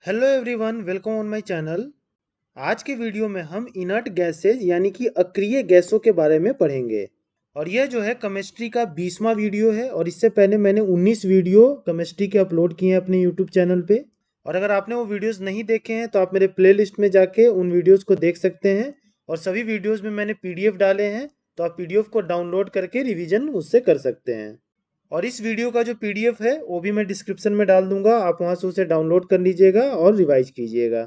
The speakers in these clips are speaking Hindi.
Hello everyone, welcome on my channel. आज के वीडियो में हम इनर्ट गैसेज यानी कि अक्रिय गैसों के बारे में पढ़ेंगे। और यह जो है केमिस्ट्री का 20वां वीडियो है। और इससे पहले मैंने 19 वीडियो केमिस्ट्री के अपलोड किए हैं अपने यूट्यूब चैनल पे। और अगर आपने वो वीडियोस नहीं देखे हैं तो आप मेरे प्लेलिस्ट में जाके उन वीडियोस को देख सकते हैं। और सभी वीडियोस में मैंने पीडीएफ डाले हैं, तो आप पीडीएफ को डाउनलोड करके रिविजन उससे कर सकते हैं। और इस वीडियो का जो पीडीएफ है वो भी मैं डिस्क्रिप्शन में डाल दूंगा, आप वहां से उसे डाउनलोड कर लीजिएगा और रिवाइज कीजिएगा।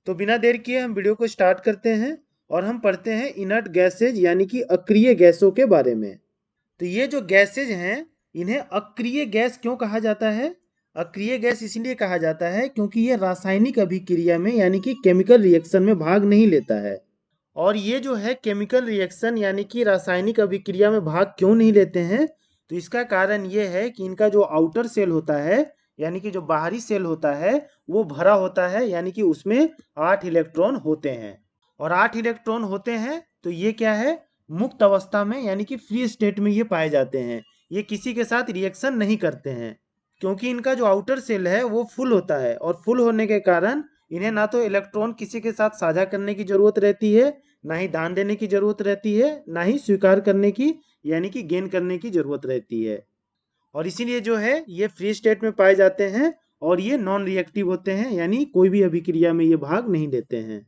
तो बिना देर किए हम वीडियो को स्टार्ट करते हैं और हम पढ़ते हैं इनर्ट गैसेज यानी कि अक्रिय गैसों के बारे में। तो ये जो गैसेज हैं, इन्हें अक्रिय गैस क्यों कहा जाता है? अक्रिय गैस इसलिए कहा जाता है क्योंकि ये रासायनिक अभिक्रिया में यानी कि केमिकल रिएक्शन में भाग नहीं लेता है। और ये जो है केमिकल रिएक्शन यानी कि रासायनिक अभिक्रिया में भाग क्यों नहीं लेते हैं, तो इसका कारण ये है कि इनका जो आउटर सेल होता है यानी कि जो बाहरी सेल होता है वो भरा होता है, यानी कि उसमें 8 इलेक्ट्रॉन होते हैं। और 8 इलेक्ट्रॉन होते हैं तो ये क्या है, मुक्त अवस्था में यानी कि फ्री स्टेट में ये पाए जाते हैं। ये किसी के साथ रिएक्शन नहीं करते हैं क्योंकि इनका जो आउटर सेल है वो फुल होता है। और फुल होने के कारण इन्हें ना तो इलेक्ट्रॉन किसी के साथ साझा करने की जरूरत रहती है, ना ही दान देने की जरूरत रहती है, ना ही स्वीकार करने की यानी कि गेन करने की जरूरत रहती है। और इसीलिए जो है ये फ्री स्टेट में पाए जाते हैं और ये नॉन रिएक्टिव होते हैं, यानी कोई भी अभिक्रिया में ये भाग नहीं लेते हैं।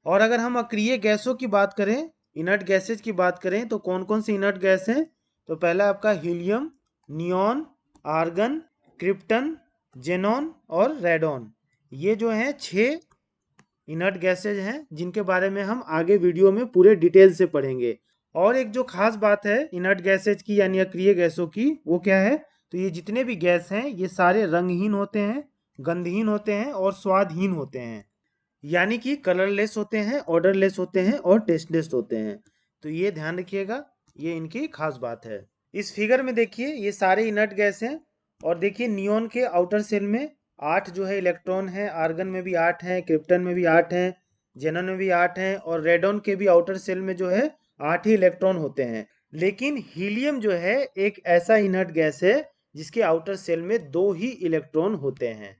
और अगर हम अक्रिय गैसों की बात करें, इनर्ट गैसेज की बात करें, तो कौन कौन सी इनर्ट गैस हैं? तो पहला आपका helium, neon, argon, krypton, xenon और रेडॉन। ये जो हैं 6 इनर्ट गैसेज हैं जिनके बारे में हम आगे वीडियो में पूरे डिटेल से पढ़ेंगे। और एक जो खास बात है इनर्ट गैसेज की यानी अक्रिय गैसों की, वो क्या है? तो ये जितने भी गैस हैं ये सारे रंगहीन होते हैं, गंधहीन होते हैं और स्वादहीन होते हैं। यानी कि कलरलेस होते हैं, ऑर्डरलेस होते हैं और टेस्टलेस होते हैं। तो ये ध्यान रखिएगा, ये इनकी खास बात है। इस फिगर में देखिए ये सारे इनर्ट गैस हैं। और देखिए नियॉन के आउटर सेल में 8 जो है इलेक्ट्रॉन है, आर्गन में भी 8 हैं, क्रिप्टन में भी 8 हैं, जेनन में भी 8 हैं, और रेडॉन के भी आउटर सेल में जो है 8 ही इलेक्ट्रॉन होते हैं। लेकिन हीलियम जो है एक ऐसा इनर्ट गैस है जिसके आउटर सेल में 2 ही इलेक्ट्रॉन होते हैं।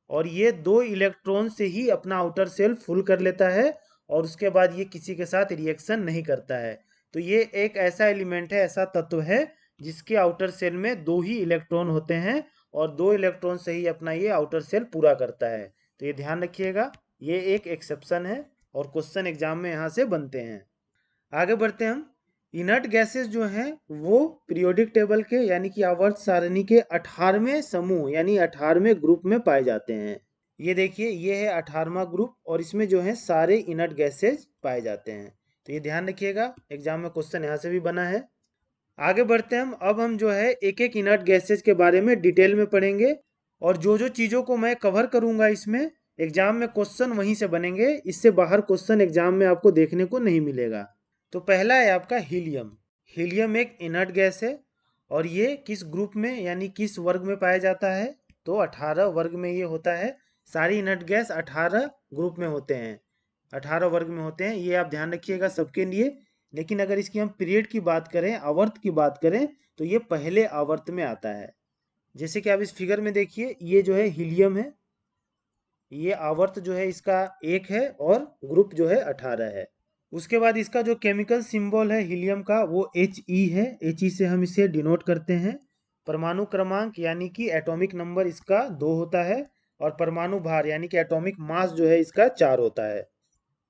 और ये 2 इलेक्ट्रॉन से ही अपना आउटर सेल फुल कर लेता है और उसके बाद ये किसी के साथ रिएक्शन नहीं करता है। तो ये एक ऐसा एलिमेंट है, ऐसा तत्व है जिसके आउटर सेल में 2 ही इलेक्ट्रॉन होते हैं और 2 इलेक्ट्रॉन से ही अपना ये आउटर सेल पूरा करता है। तो ये ध्यान रखिएगा, ये एक एक्सेप्शन है और क्वेश्चन एग्जाम में यहाँ से बनते हैं। आगे बढ़ते हैं हम। इनर्ट गैसेस जो हैं वो पीरियोडिक टेबल के यानी कि आवर्त सारणी के 18वें समूह यानी 18वें ग्रुप में पाए जाते हैं। ये देखिए ये है 18वां ग्रुप और इसमें जो है सारे इनर्ट गैसेज पाए जाते हैं। तो ये ध्यान रखिएगा, एग्जाम में क्वेश्चन यहाँ से भी बना है। आगे बढ़ते हैं हम। अब हम जो है एक एक इनर्ट गैसेज के बारे में डिटेल में पढ़ेंगे। और जो जो चीज़ों को मैं कवर करूंगा इसमें एग्जाम में क्वेश्चन वहीं से बनेंगे, इससे बाहर क्वेश्चन एग्जाम में आपको देखने को नहीं मिलेगा। तो पहला है आपका हीलियम। हीलियम एक इनर्ट गैस है और ये किस ग्रुप में यानी किस वर्ग में पाया जाता है? तो 18 वर्ग में ये होता है। सारी इनर्ट गैस 18 ग्रुप में होते हैं, 18 वर्ग में होते हैं, ये आप ध्यान रखिएगा सबके लिए। लेकिन अगर इसकी हम पीरियड की बात करें, आवर्त की बात करें, तो ये पहले आवर्त में आता है। जैसे कि आप इस फिगर में देखिए ये जो है हीलियम है, ये आवर्त जो है इसका 1 है और ग्रुप जो है 18 है। उसके बाद इसका जो केमिकल सिंबल है हीलियम का वो He है। He से हम इसे डिनोट करते हैं। परमाणु क्रमांक यानी कि एटॉमिक नंबर इसका 2 होता है और परमाणु भार यानी कि एटॉमिक मास जो है इसका 4 होता है।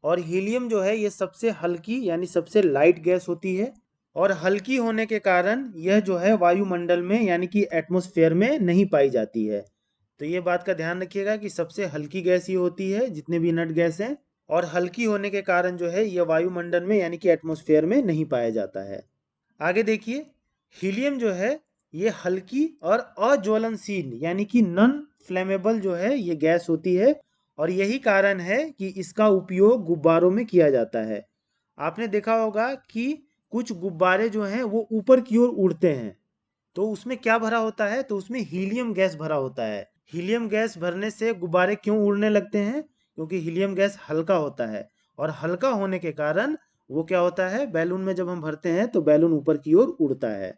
और हीलियम जो है ये सबसे हल्की यानी सबसे लाइट गैस होती है। और हल्की होने के कारण यह जो है वायुमंडल में यानी कि एटमॉस्फेयर में नहीं पाई जाती है। तो ये बात का ध्यान रखिएगा कि सबसे हल्की गैस ये होती है जितने भी नट गैस हैं। और हल्की होने के कारण जो है ये वायुमंडल में यानी कि एटमॉस्फेयर में नहीं पाया जाता है। आगे देखिए, हीलियम जो है ये हल्की और अज्वलनशील यानी कि नॉन फ्लेमेबल जो है ये गैस होती है। और यही कारण है कि इसका उपयोग गुब्बारों में किया जाता है। आपने देखा होगा कि कुछ गुब्बारे जो हैं वो ऊपर की ओर उड़ते हैं, तो उसमें क्या भरा होता है? तो उसमें हीलियम गैस भरा होता है। हीलियम गैस भरने से गुब्बारे क्यों उड़ने लगते हैं? क्योंकि हीलियम गैस हल्का होता है और हल्का होने के कारण वो क्या होता है, बैलून में जब हम भरते हैं तो बैलून ऊपर की ओर उड़ता है।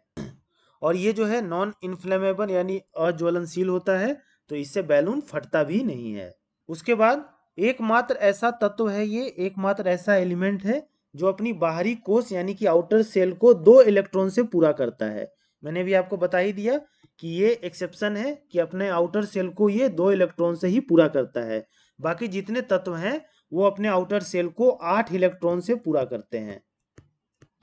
और ये जो है नॉन इन्फ्लेमेबल यानी अज्वलनशील होता है, तो इससे बैलून फटता भी नहीं है। उसके बाद एकमात्र ऐसा तत्व है, ये एकमात्र ऐसा एलिमेंट है जो अपनी बाहरी कोश यानी कि आउटर सेल को 2 इलेक्ट्रॉन से पूरा करता है। मैंने भी आपको बता ही दिया कि ये एक्सेप्शन है कि अपने आउटर सेल को ये 2 इलेक्ट्रॉन से ही पूरा करता है। बाकी जितने तत्व हैं वो अपने आउटर सेल को 8 इलेक्ट्रॉन से पूरा करते हैं,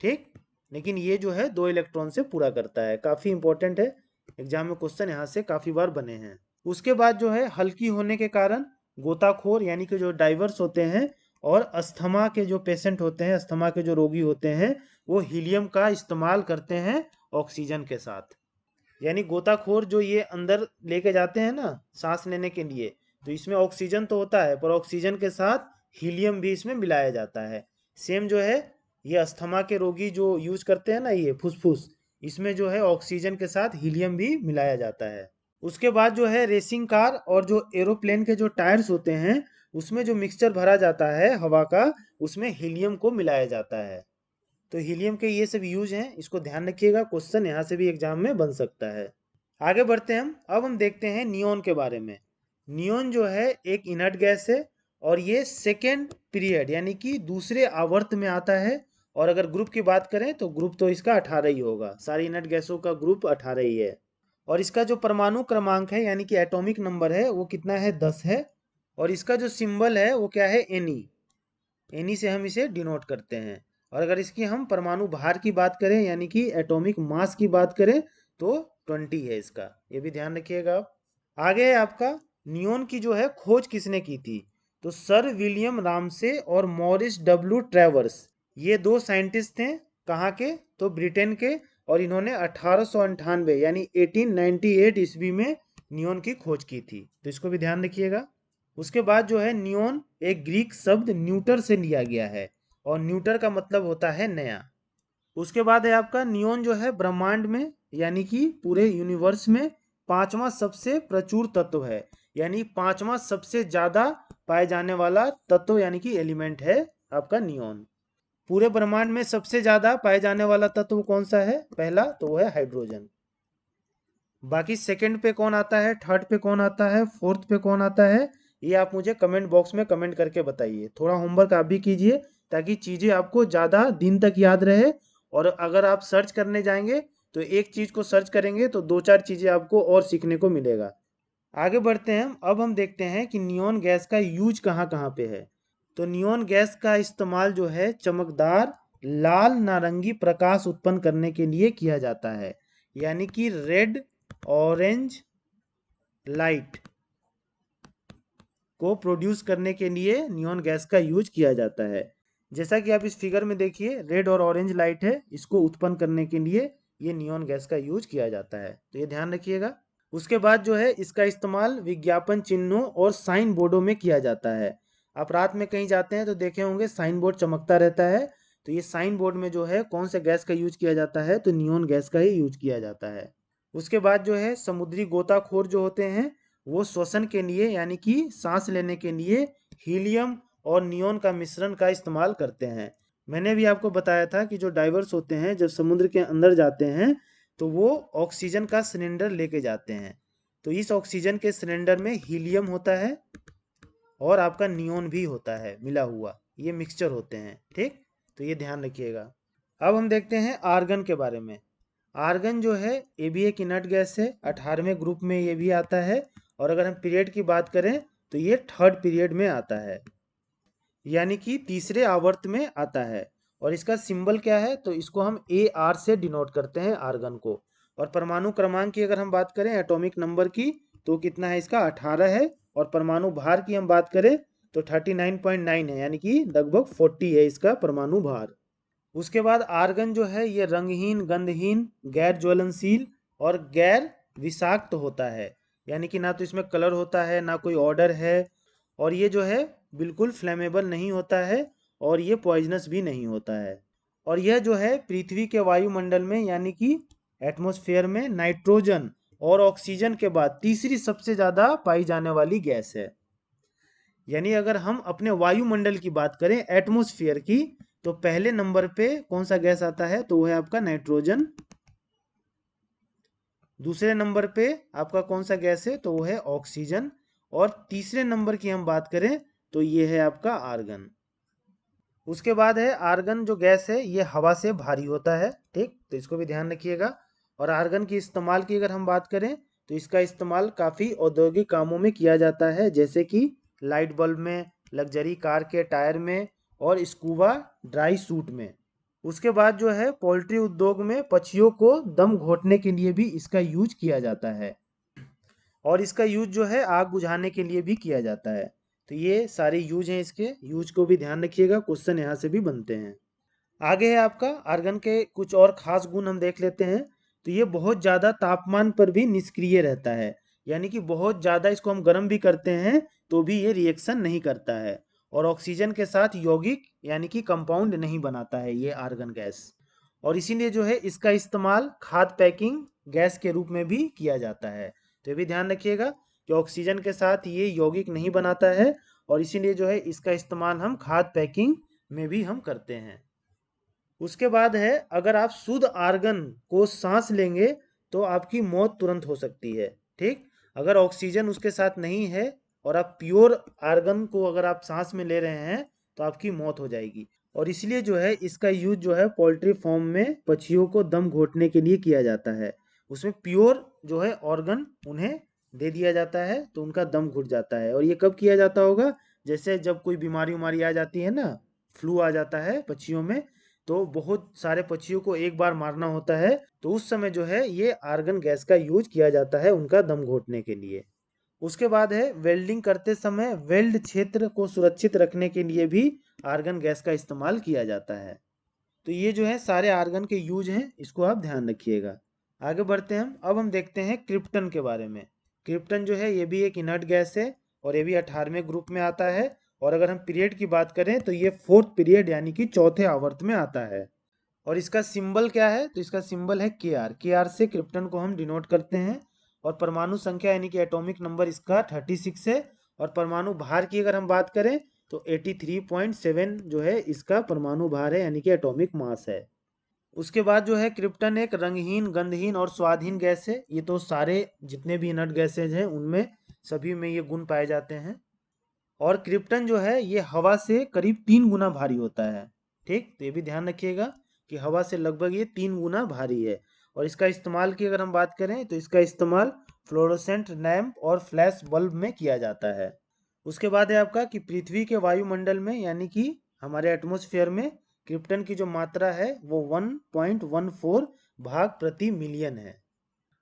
ठीक। लेकिन ये जो है 2 इलेक्ट्रॉन से पूरा करता है। काफी इंपॉर्टेंट है, एग्जाम में क्वेश्चन यहाँ से काफी बार बने हैं। उसके बाद जो है हल्की होने के कारण गोताखोर यानी कि जो डाइवर्स होते हैं और अस्थमा के जो पेशेंट होते हैं, अस्थमा के जो रोगी होते हैं, वो हीलियम का इस्तेमाल करते हैं ऑक्सीजन के साथ। यानी गोताखोर जो ये अंदर लेके जाते हैं ना सांस लेने के लिए, तो इसमें ऑक्सीजन तो होता है पर ऑक्सीजन के साथ हीलियम भी इसमें मिलाया जाता है। सेम जो है ये अस्थमा के रोगी जो यूज करते हैं ना ये फुसफुस, इसमें जो है ऑक्सीजन के साथ हीलियम भी मिलाया जाता है। उसके बाद जो है रेसिंग कार और जो एरोप्लेन के जो टायर्स होते हैं उसमें जो मिक्सचर भरा जाता है हवा का, उसमें हीलियम को मिलाया जाता है। तो हीलियम के ये सब यूज हैं, इसको ध्यान रखिएगा, क्वेश्चन यहाँ से भी एग्जाम में बन सकता है। आगे बढ़ते हैं हम। अब हम देखते हैं नियोन के बारे में। नियोन जो है एक इनर्ट गैस है और ये सेकेंड पीरियड यानी कि दूसरे आवर्त में आता है। और अगर ग्रुप की बात करें तो ग्रुप तो इसका 18 ही होगा, सारी इनर्ट गैसों का ग्रुप 18 ही है। और इसका जो परमाणु क्रमांक है यानी कि एटॉमिक नंबर है वो कितना है, 10 है। और इसका जो सिंबल है वो क्या है, एनी। एनी से हम इसे डिनोट करते हैं। और अगर इसकी हम परमाणु भार की बात करें यानी कि एटॉमिक मास की बात करें तो 20 है इसका, ये भी ध्यान रखिएगा आप। आगे है आपका नियोन की जो है खोज किसने की थी, तो सर विलियम रामसे और मॉरिस डब्ल्यू ट्रेवर्स, ये दो साइंटिस्ट थे। कहाँ के, तो ब्रिटेन के। और इन्होंने 1898 यानी 1898 ईस्वी में नियोन की खोज की थी, तो इसको भी ध्यान रखिएगा। उसके बाद जो है नियोन एक ग्रीक शब्द न्यूटर से लिया गया है और न्यूटर का मतलब होता है नया। उसके बाद है आपका नियोन जो है ब्रह्मांड में यानी कि पूरे यूनिवर्स में पांचवा सबसे प्रचुर तत्व है, यानी पांचवा सबसे ज्यादा पाए जाने वाला तत्व यानी कि एलिमेंट है आपका नियोन। पूरे ब्रह्मांड में सबसे ज्यादा पाए जाने वाला तत्व कौन सा है, पहला तो वो है हाइड्रोजन। बाकी सेकंड पे कौन आता है, थर्ड पे कौन आता है, फोर्थ पे कौन आता है, ये आप मुझे कमेंट बॉक्स में कमेंट करके बताइए। थोड़ा होमवर्क आप भी कीजिए ताकि चीज़ें आपको ज़्यादा दिन तक याद रहे। और अगर आप सर्च करने जाएंगे तो एक चीज़ को सर्च करेंगे तो 2-4 चीज़ें आपको और सीखने को मिलेगा। आगे बढ़ते हैं अब हम देखते हैं कि नियोन गैस का यूज कहाँ कहाँ पे है। तो नियोन गैस का इस्तेमाल जो है चमकदार लाल नारंगी प्रकाश उत्पन्न करने के लिए किया जाता है, यानी कि रेड ऑरेंज लाइट को प्रोड्यूस करने के लिए नियॉन गैस का यूज किया जाता है। जैसा कि आप इस फिगर में देखिए रेड और ऑरेंज लाइट है, इसको उत्पन्न करने के लिए ये नियॉन गैस का यूज किया जाता है, तो ये ध्यान रखिएगा। उसके बाद जो है इसका इस्तेमाल विज्ञापन चिन्हों और साइन बोर्डों में किया जाता है। आप रात में कहीं जाते हैं तो देखे होंगे साइन बोर्ड चमकता रहता है, तो ये साइन बोर्ड में जो है कौन से गैस का यूज किया जाता है, तो नियॉन गैस का ही यूज किया जाता है। उसके बाद जो है समुद्री गोताखोर जो होते हैं वो श्वसन के लिए यानी कि सांस लेने के लिए हीलियम और नियोन का मिश्रण का इस्तेमाल करते हैं। मैंने भी आपको बताया था कि जो डाइवर्स होते हैं जब समुद्र के अंदर जाते हैं तो वो ऑक्सीजन का सिलेंडर लेके जाते हैं, तो इस ऑक्सीजन के सिलेंडर में हीलियम होता है और आपका नियोन भी होता है मिला हुआ, ये मिक्सचर होते हैं, ठीक। तो ये ध्यान रखिएगा। अब हम देखते हैं आर्गन के बारे में। आर्गन जो है ये भी एक इनर्ट गैस है, 18वें ग्रुप में ये भी आता है। और अगर हम पीरियड की बात करें तो ये थर्ड पीरियड में आता है, यानी कि तीसरे आवर्त में आता है। और इसका सिंबल क्या है, तो इसको हम AR से डिनोट करते हैं आर्गन को। और परमाणु क्रमांक की अगर हम बात करें एटॉमिक नंबर की तो कितना है इसका, 18 है। और परमाणु भार की हम बात करें तो 39.9 है, यानी कि लगभग 40 है इसका परमाणु भार। उसके बाद आर्गन जो है ये रंगहीन, गंधहीन, गैर ज्वलनशील और गैर विषाक्त होता है, यानी कि ना तो इसमें कलर होता है ना कोई ऑर्डर है। और ये जो है बिल्कुल फ्लेमेबल नहीं होता है और ये पॉइजनस भी नहीं होता है। और यह जो है पृथ्वी के वायुमंडल में यानी कि एटमॉस्फेयर में नाइट्रोजन और ऑक्सीजन के बाद तीसरी सबसे ज़्यादा पाई जाने वाली गैस है। यानी अगर हम अपने वायुमंडल की बात करें एटमॉस्फेयर की तो पहले नंबर पे कौन सा गैस आता है, तो वो है आपका नाइट्रोजन। दूसरे नंबर पे आपका कौन सा गैस है, तो वो है ऑक्सीजन। और तीसरे नंबर की हम बात करें तो ये है आपका आर्गन। उसके बाद है आर्गन जो गैस है ये हवा से भारी होता है, ठीक, तो इसको भी ध्यान रखिएगा। और आर्गन की इस्तेमाल की अगर हम बात करें तो इसका इस्तेमाल काफ़ी औद्योगिक कामों में किया जाता है, जैसे कि लाइट बल्ब में, लग्जरी कार के टायर में और स्कूबा ड्राई सूट में। उसके बाद जो है पोल्ट्री उद्योग में पक्षियों को दम घोंटने के लिए भी इसका यूज किया जाता है, और इसका यूज जो है आग बुझाने के लिए भी किया जाता है। तो ये सारे यूज हैं, इसके यूज को भी ध्यान रखिएगा, क्वेश्चन यहाँ से भी बनते हैं। आगे है आपका आर्गन के कुछ और खास गुण हम देख लेते हैं। तो ये बहुत ज़्यादा तापमान पर भी निष्क्रिय रहता है, यानी कि बहुत ज़्यादा इसको हम गर्म भी करते हैं तो भी ये रिएक्शन नहीं करता है, और ऑक्सीजन के साथ यौगिक यानी कि कंपाउंड नहीं बनाता है ये आर्गन गैस। और इसीलिए जो है इसका इस्तेमाल खाद पैकिंग गैस के रूप में भी किया जाता है। तो ये भी ध्यान रखिएगा कि ऑक्सीजन के साथ ये यौगिक नहीं बनाता है, और इसीलिए जो है इसका इस्तेमाल हम खाद पैकिंग में भी हम करते हैं। उसके बाद है अगर आप शुद्ध आर्गन को सांस लेंगे तो आपकी मौत तुरंत हो सकती है, ठीक। अगर ऑक्सीजन उसके साथ नहीं है और आप प्योर आर्गन को अगर आप सांस में ले रहे हैं तो आपकी मौत हो जाएगी। और इसलिए जो है इसका यूज जो है पोल्ट्री फार्म में पक्षियों को दम घोंटने के लिए किया जाता है। उसमें प्योर जो है ऑर्गन उन्हें दे दिया जाता है तो उनका दम घुट जाता है। और ये कब किया जाता होगा, जैसे जब कोई बीमारी उमारी आ जाती है ना, फ्लू आ जाता है पक्षियों में, तो बहुत सारे पक्षियों को एक बार मारना होता है, तो उस समय जो है ये आर्गन गैस का यूज किया जाता है उनका दम घोंटने के लिए। उसके बाद है वेल्डिंग करते समय वेल्ड क्षेत्र को सुरक्षित रखने के लिए भी आर्गन गैस का इस्तेमाल किया जाता है। तो ये जो है सारे आर्गन के यूज हैं, इसको आप ध्यान रखिएगा। आगे बढ़ते हैं हम, अब हम देखते हैं क्रिप्टन के बारे में। क्रिप्टन जो है ये भी एक इनर्ट गैस है और ये भी 18वें ग्रुप में आता है। और अगर हम पीरियड की बात करें तो ये फोर्थ पीरियड यानी कि चौथे आवर्त में आता है। और इसका सिंबल क्या है, तो इसका सिंबल है के आर से क्रिप्टन को हम डिनोट करते हैं। और परमाणु संख्या यानी कि एटॉमिक नंबर इसका 36 है। और परमाणु भार की अगर हम बात करें तो 83.7 जो है इसका परमाणु भार है, यानी कि एटॉमिक मास है। उसके बाद जो है क्रिप्टन एक रंगहीन, गंधहीन और स्वादहीन गैस है। ये तो सारे जितने भी इनर्ट गैसेज हैं उनमें सभी में ये गुण पाए जाते हैं। और क्रिप्टन जो है ये हवा से करीब 3 गुना भारी होता है, ठीक, तो ये भी ध्यान रखिएगा कि हवा से लगभग ये 3 गुना भारी है। और इसका इस्तेमाल की अगर हम बात करें तो इसका इस्तेमाल फ्लोरोसेंट लैंप और फ्लैश बल्ब में किया जाता है। उसके बाद है आपका कि पृथ्वी के वायुमंडल में यानी कि हमारे एटमॉस्फेयर में क्रिप्टन की जो मात्रा है वो 1.14 भाग प्रति मिलियन है।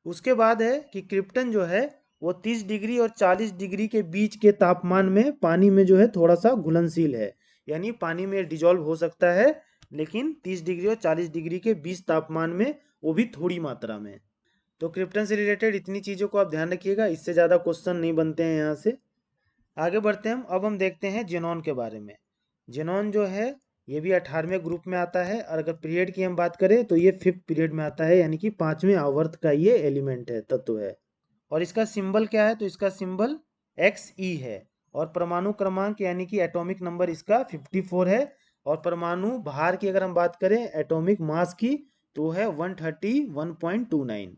उसके बाद है कि क्रिप्टन जो है वो 30 डिग्री और 40 डिग्री के बीच के तापमान में पानी में जो है थोड़ा सा घुलनशील है, यानी पानी में डिजॉल्व हो सकता है, लेकिन 30 डिग्री और 40 डिग्री के बीच तापमान में, वो भी थोड़ी मात्रा में। तो क्रिप्टन से रिलेटेड इतनी चीज़ों को आप ध्यान रखिएगा, इससे ज़्यादा क्वेश्चन नहीं बनते हैं यहाँ से। आगे बढ़ते हैं हम, अब हम देखते हैं जेनॉन के बारे में। जेनॉन जो है ये भी 18वें ग्रुप में आता है, और अगर पीरियड की हम बात करें तो ये 5th पीरियड में आता है, यानी कि 5वें आवर्त का ये एलिमेंट है, तत्व है। और इसका सिंबल क्या है, तो इसका सिंबल XE है। और परमाणु क्रमांक यानी कि एटॉमिक नंबर इसका 54 है। और परमाणु भार की अगर हम बात करें एटॉमिक मास की तो है 131.29।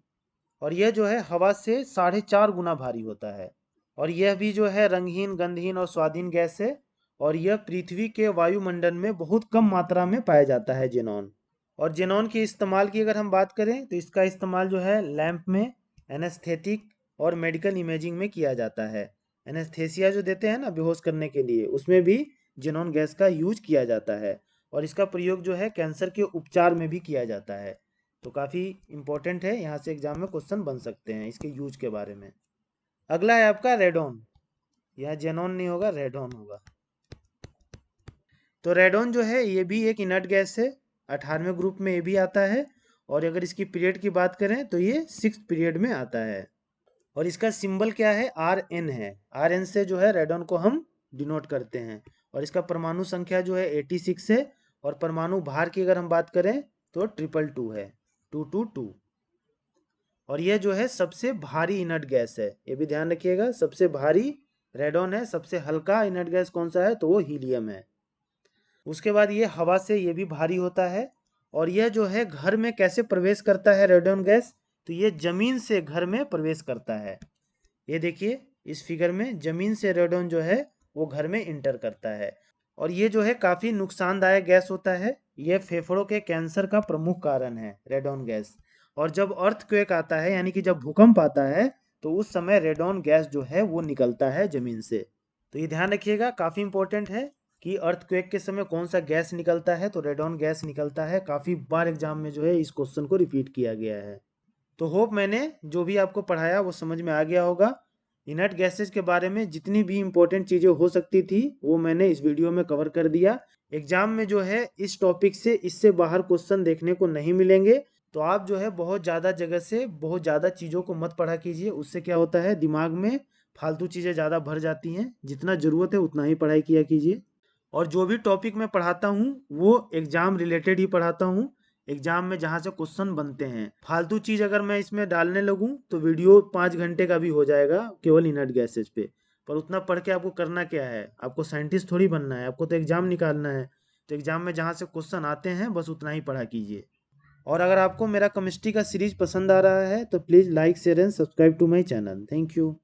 और यह जो है हवा से 4.5 गुना भारी होता है। और यह भी जो है रंगहीन, गंधहीन और स्वादहीन गैस है। और यह पृथ्वी के वायुमंडल में बहुत कम मात्रा में पाया जाता है जेनॉन। और जेनॉन के इस्तेमाल की अगर हम बात करें तो इसका इस्तेमाल जो है लैंप में, एनेस्थेटिक और मेडिकल इमेजिंग में किया जाता है। एनेस्थेसिया जो देते हैं ना बेहोश करने के लिए, उसमें भी जेनॉन गैस का यूज किया जाता है। और इसका प्रयोग जो है कैंसर के उपचार में भी किया जाता है। तो काफ़ी इंपॉर्टेंट है, यहाँ से एग्जाम में क्वेश्चन बन सकते हैं इसके यूज के बारे में। अगला है आपका रेडॉन। यहाँ जेनॉन नहीं होगा, रेडॉन होगा। तो रेडॉन जो है ये भी एक इनर्ट गैस है, 18वें ग्रुप में ये भी आता है। और अगर इसकी पीरियड की बात करें तो ये 6th पीरियड में आता है। और इसका सिंबल क्या है, RN है। RN से जो है रेडॉन को हम डिनोट करते हैं। और इसका परमाणु संख्या जो है 86 है। और परमाणु भार की अगर हम बात करें तो 222 है, 222। और यह जो है सबसे भारी इनर्ट गैस है, ये भी ध्यान रखिएगा, सबसे भारी रेडॉन है। सबसे हल्का इनर्ट गैस कौन सा है, तो वो हीलियम है। उसके बाद ये हवा से ये भी भारी होता है। और यह जो है घर में कैसे प्रवेश करता है रेडॉन गैस, तो ये जमीन से घर में प्रवेश करता है। ये देखिए इस फिगर में ज़मीन से रेडॉन जो है वो घर में इंटर करता है। और ये जो है काफ़ी नुकसानदायक गैस होता है। ये फेफड़ों के कैंसर का प्रमुख कारण है रेडॉन गैस। और जब अर्थक्वेक आता है यानी कि जब भूकंप आता है तो उस समय रेडॉन गैस जो है वो निकलता है ज़मीन से। तो ये ध्यान रखिएगा, काफ़ी इंपॉर्टेंट है कि अर्थक्वेक के समय कौन सा गैस निकलता है, तो रेडॉन गैस निकलता है। काफ़ी बार एग्जाम में जो है इस क्वेश्चन को रिपीट किया गया है। तो होप मैंने जो भी आपको पढ़ाया वो समझ में आ गया होगा। इनर्ट गैसेज के बारे में जितनी भी इंपॉर्टेंट चीज़ें हो सकती थी वो मैंने इस वीडियो में कवर कर दिया। एग्जाम में जो है इस टॉपिक से इससे बाहर क्वेश्चन देखने को नहीं मिलेंगे। तो आप जो है बहुत ज़्यादा जगह से बहुत ज़्यादा चीज़ों को मत पढ़ा कीजिए। उससे क्या होता है, दिमाग में फालतू चीज़ें ज़्यादा भर जाती हैं। जितना ज़रूरत है उतना ही पढ़ाई किया कीजिए। और जो भी टॉपिक मैं पढ़ाता हूँ वो एग्ज़ाम रिलेटेड ही पढ़ाता हूँ, एग्जाम में जहाँ से क्वेश्चन बनते हैं। फालतू चीज़ अगर मैं इसमें डालने लगूँ तो वीडियो 5 घंटे का भी हो जाएगा केवल इनर्ट गैसेज पे। पर उतना पढ़ के आपको करना क्या है, आपको साइंटिस्ट थोड़ी बनना है, आपको तो एग्जाम निकालना है। तो एग्जाम में जहाँ से क्वेश्चन आते हैं बस उतना ही पढ़ा कीजिए। और अगर आपको मेरा केमिस्ट्री का सीरीज पसंद आ रहा है तो please like share and subscribe to my channel. Thank you.